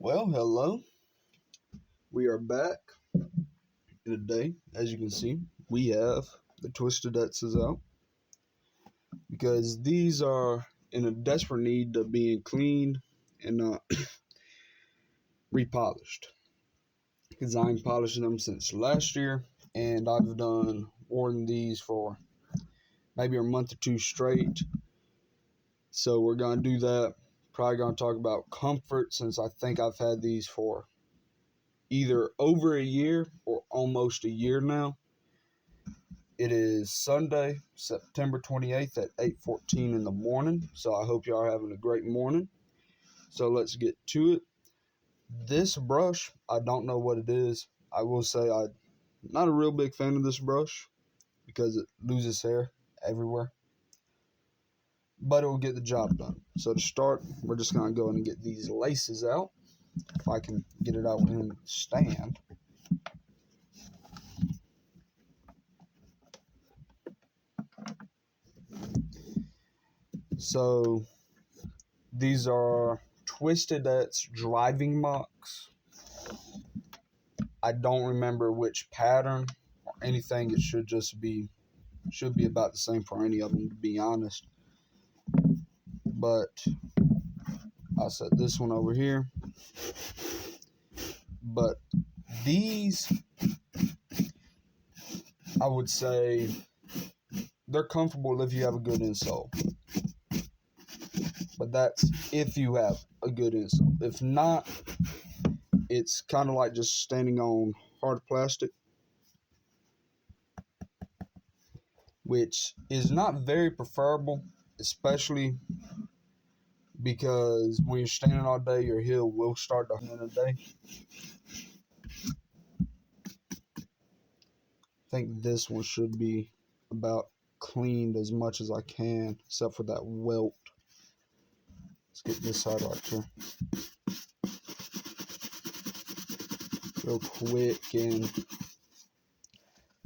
Well, hello. We are back in a day. As you can see, we have the Twisted X's out because these are in a desperate need of being cleaned and repolished. Because I'm polishing them since last year, and I've worn these for maybe a month or two straight. So we're gonna do that. Probably gonna talk about comfort since I think I've had these for either over a year or almost a year now. It is Sunday, September 28th at 8:14 in the morning. So I hope y'all are having a great morning. So let's get to it. This brush, I don't know what it is. I will say I'm not a real big fan of this brush because it loses hair everywhere. But it will get the job done. So to start, we're just going to go in and get these laces out. If I can get it out in the stand. So these are Twisted X driving mocs. I don't remember which pattern or anything. It should be about the same for any of them, to be honest. But I'll set this one over here. But these, I would say, they're comfortable if you have a good insole. But that's if you have a good insole. If not, it's kind of like just standing on hard plastic, which is not very preferable, especially because when you're standing all day, your heel will start to hurt in a day. I think this one should be about cleaned as much as I can, except for that welt. Let's get this side right here. Real quick in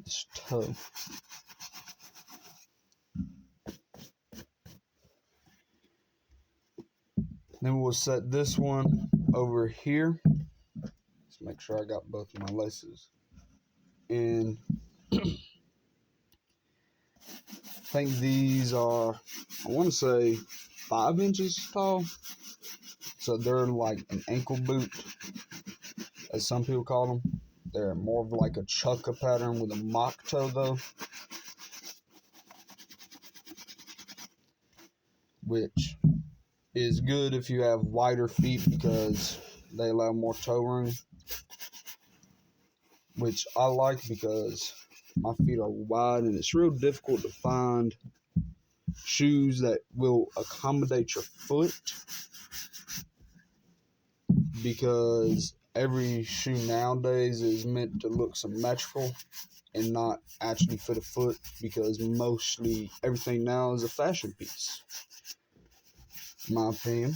this toe. Then we'll set this one over here. Let's make sure I got both of my laces. And I think these are, I want to say 5 inches tall. So they're like an ankle boot, as some people call them. They're more of like a chukka pattern with a mock toe though, which is good if you have wider feet because they allow more toe room, which I like because my feet are wide and it's real difficult to find shoes that will accommodate your foot, because every shoe nowadays is meant to look symmetrical and not actually fit a foot, because mostly everything now is a fashion piece, in my opinion.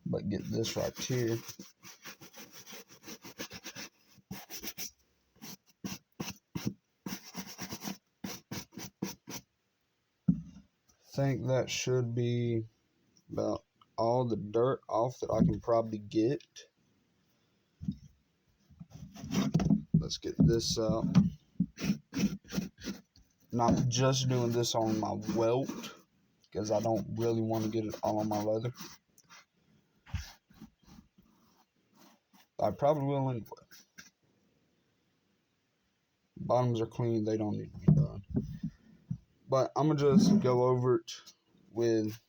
But get this right here. I think that should be about all the dirt off that I can probably get. Let's get this out. Not just doing this on my welt, because I don't really want to get it all on my leather. I probably will anyway. Bottoms are clean, they don't need to be done. But I'm going to just go over it with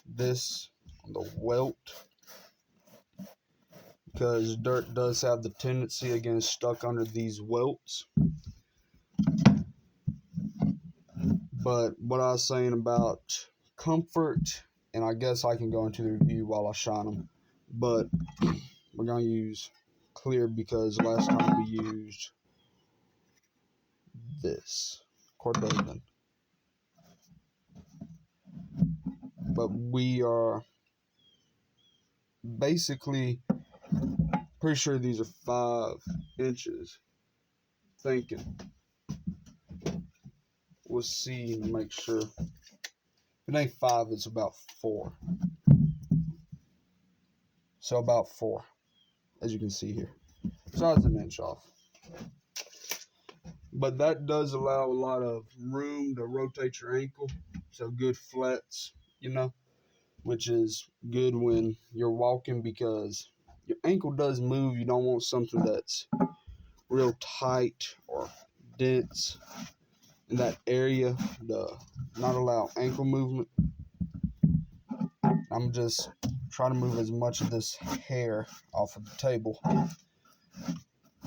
this on the welt, because dirt does have the tendency of getting stuck under these welts. But what I was saying about comfort, and I guess I can go into the review while I shine them, but we're going to use clear because last time we used this Cordovan. But we are basically pretty sure these are 5 inches. Thinking. We'll see and make sure. If it ain't 5, it's about 4. So about 4, as you can see here. So that's an inch off. But that does allow a lot of room to rotate your ankle. So good flats, which is good when you're walking because your ankle does move. You don't want something that's real tight or dense in that area to not allow ankle movement. I'm just trying to move as much of this hair off of the table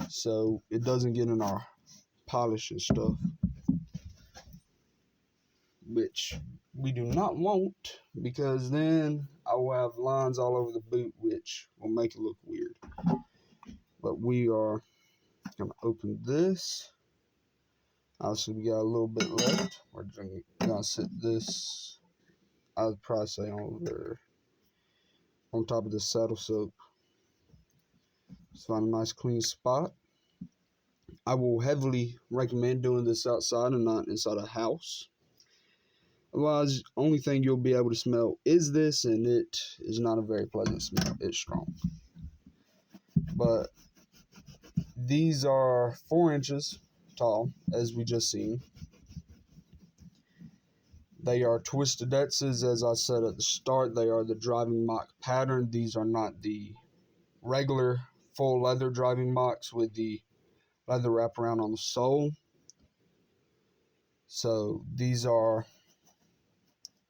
so it doesn't get in our polish and stuff, which we do not want because then I will have lines all over the boot, which will make it look weird. But we are going to open this. Obviously, we got a little bit left. We're going to sit this, I would probably say, on top of the saddle soap. Just find a nice clean spot. I will heavily recommend doing this outside and not inside a house. Otherwise, only thing you'll be able to smell is this, and it is not a very pleasant smell. It's strong. But these are 4 inches tall, as we just seen. They are Twistedetzes, as I said at the start. They are the driving mock pattern. These are not the regular full leather driving mocks with the leather wraparound on the sole. So these are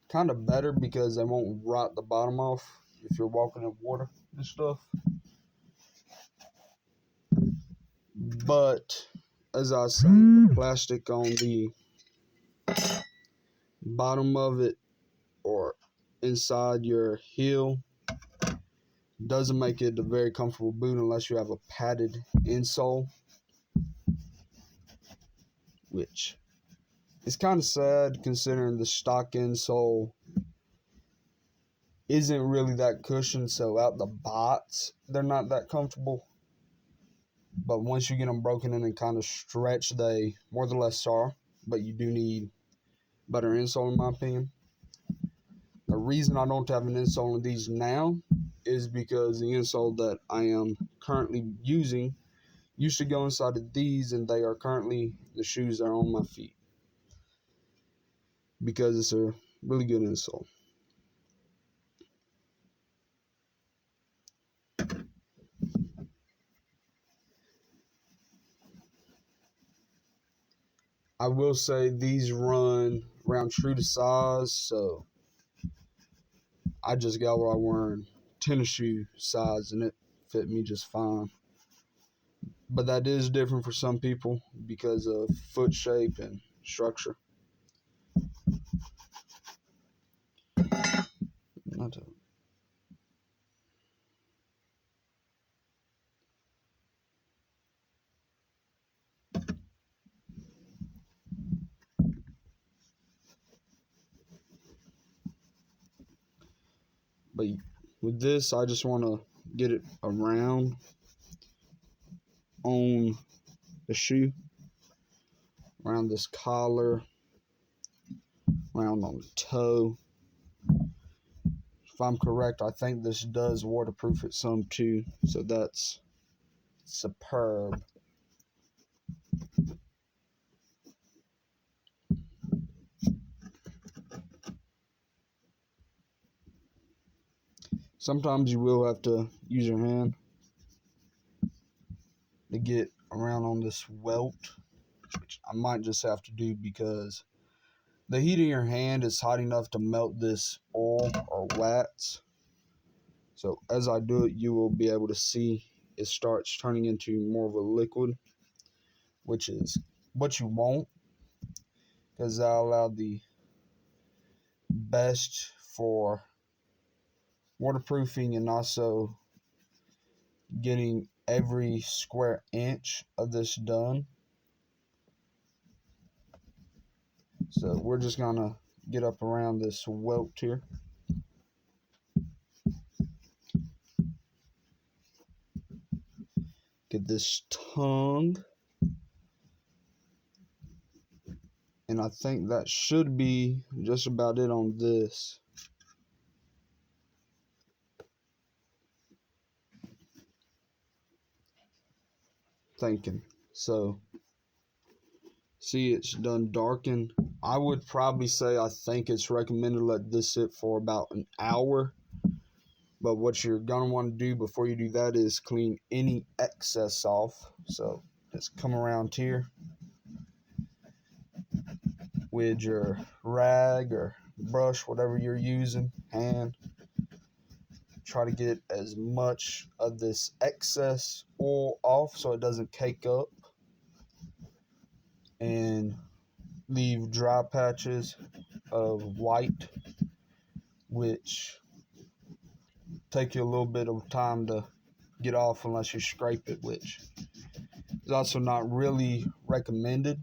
kind of better because they won't rot the bottom off if you're walking in water and stuff. But as I was saying, the plastic on the bottom of it or inside your heel doesn't make it a very comfortable boot unless you have a padded insole, which is kind of sad considering the stock insole isn't really that cushioned, so out the box they're not that comfortable. But once you get them broken in and kind of stretched, they more or less are. But you do need better insole in my opinion. The reason I don't have an insole in these now is because the insole that I am currently using used to go inside of these, and they are currently the shoes that are on my feet because it's a really good insole. I will say these run around true to size, so I just got what I wearing tennis shoe size, and it fit me just fine. But that is different for some people because of foot shape and structure. But with this, I just want to get it around on the shoe, around this collar, around on the toe. If I'm correct, I think this does waterproof it some too, so that's superb. Sometimes you will have to use your hand to get around on this welt, which I might just have to do because the heat in your hand is hot enough to melt this oil or wax. So as I do it, you will be able to see it starts turning into more of a liquid, which is what you want because that allow the best for waterproofing and also getting every square inch of this done. So we're just gonna get up around this welt here. Get this tongue. And I think that should be just about it on this. thinking. So, see, it's done darken. I would probably say I think it's recommended to let this sit for about an hour. But what you're going to want to do before you do that is clean any excess off. So, just come around here with your rag or brush, whatever you're using, hand. Try to get as much of this excess oil off so it doesn't cake up, and leave dry patches of white, which take you a little bit of time to get off unless you scrape it, which is also not really recommended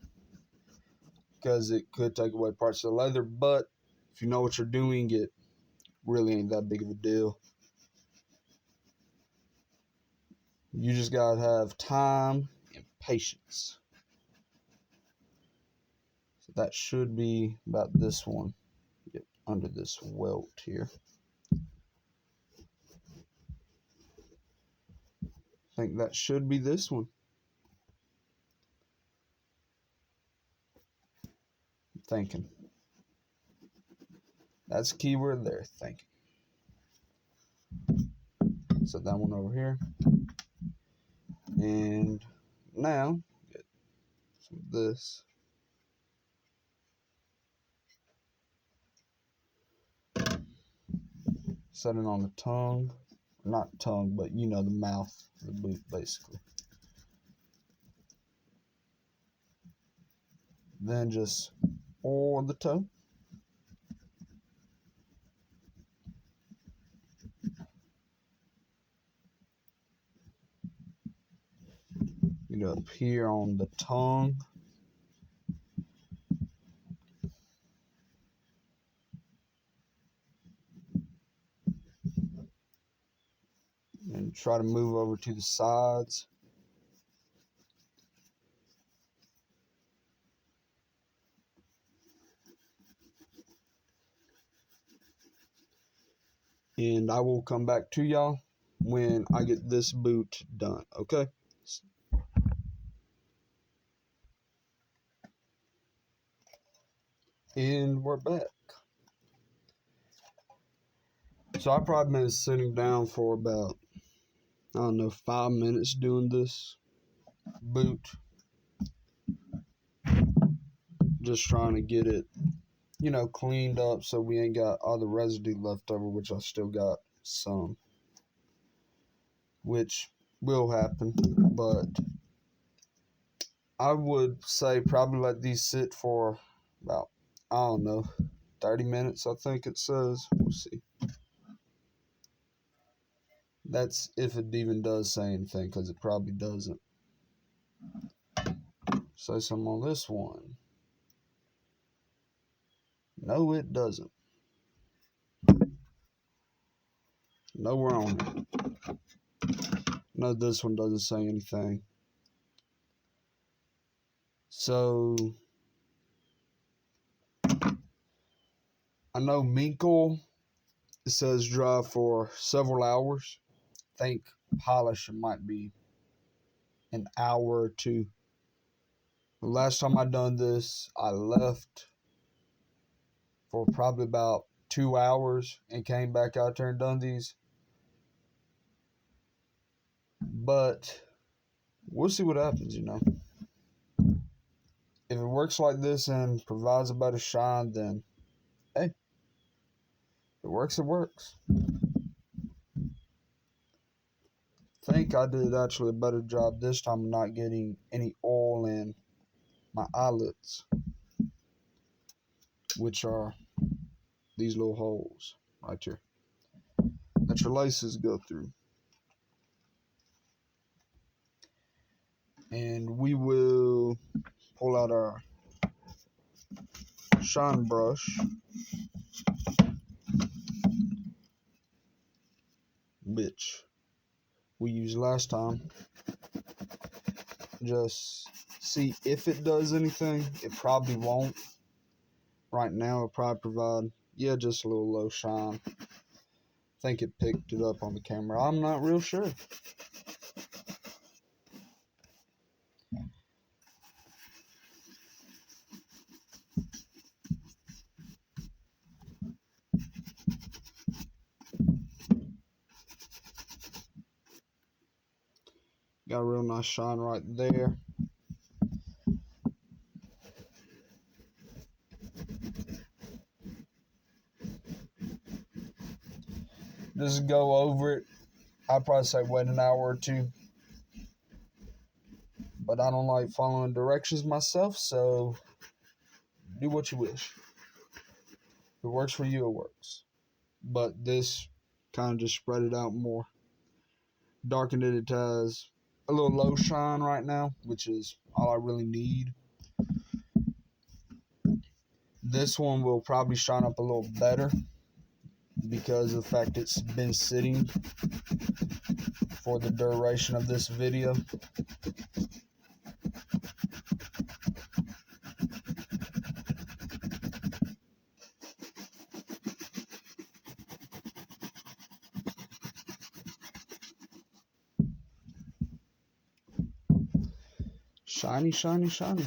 because it could take away parts of the leather. But if you know what you're doing, it really ain't that big of a deal. You just gotta have time and patience. So that should be about this one. Get under this welt here. I think that should be this one. I'm thinking. That's a keyword there, thinking. Set that one over here. And now, get some of this. Set it on the tongue. Not tongue, but you know, the mouth of the boot, basically. Then just oil the toe. Get up here on the tongue. And try to move over to the sides. And I will come back to y'all when I get this boot done, okay? And we're back. So I've probably been sitting down for about, I don't know, 5 minutes doing this boot. Just trying to get it, you know, cleaned up so we ain't got all the residue left over, which I still got some, which will happen. But I would say probably let these sit for about, I don't know, 30 minutes, I think it says. We'll see. That's if it even does say anything, because it probably doesn't. Say something on this one. No, it doesn't. Nowhere on it. No, this one doesn't say anything. So, I know mink oil, it says dry for several hours. I think polish it might be an hour or two. The last time I done this, I left for probably about 2 hours and came back out there and done these. But we'll see what happens, you know. If it works like this and provides a better shine, then hey, if it works, it works. I think I did actually a better job this time of not getting any oil in my eyelets, which are these little holes right here that your laces go through. And we will pull out our shine brush, which we used last time. Just see if it does anything. It probably won't. Right now it'll probably provide, yeah, just a little low shine. I think it picked it up on the camera. I'm not real sure. Got a real nice shine right there. Just go over it. I'd probably say wait an hour or two. But I don't like following directions myself, so do what you wish. If it works for you, it works. But this kind of just spread it out more. Darkened it. It has a little low shine right now, which is all I really need. This one will probably shine up a little better because of the fact it's been sitting for the duration of this video. Shiny, shiny, shiny.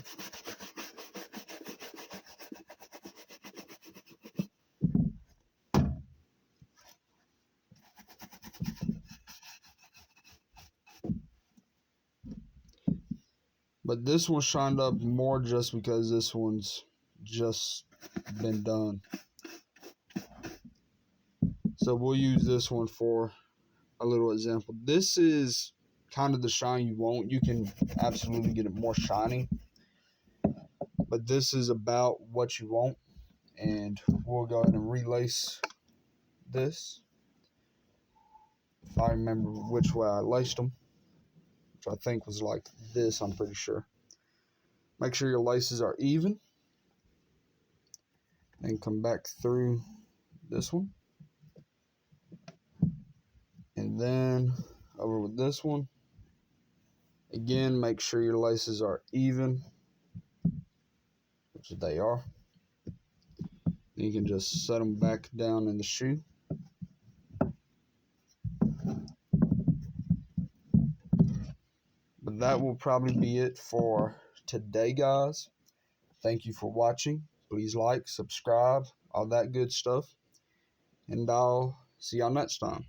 But this one shined up more just because this one's just been done. So we'll use this one for a little example. This is kind of the shine you want. You can absolutely get it more shiny, but this is about what you want. And we'll go ahead and relace this. If I remember which way I laced them, which I think was like this, I'm pretty sure. Make sure your laces are even. And come back through this one. And then over with this one. Again, make sure your laces are even, which they are. You can just set them back down in the shoe. But that will probably be it for today, guys. Thank you for watching. Please like, subscribe, all that good stuff. And I'll see y'all next time.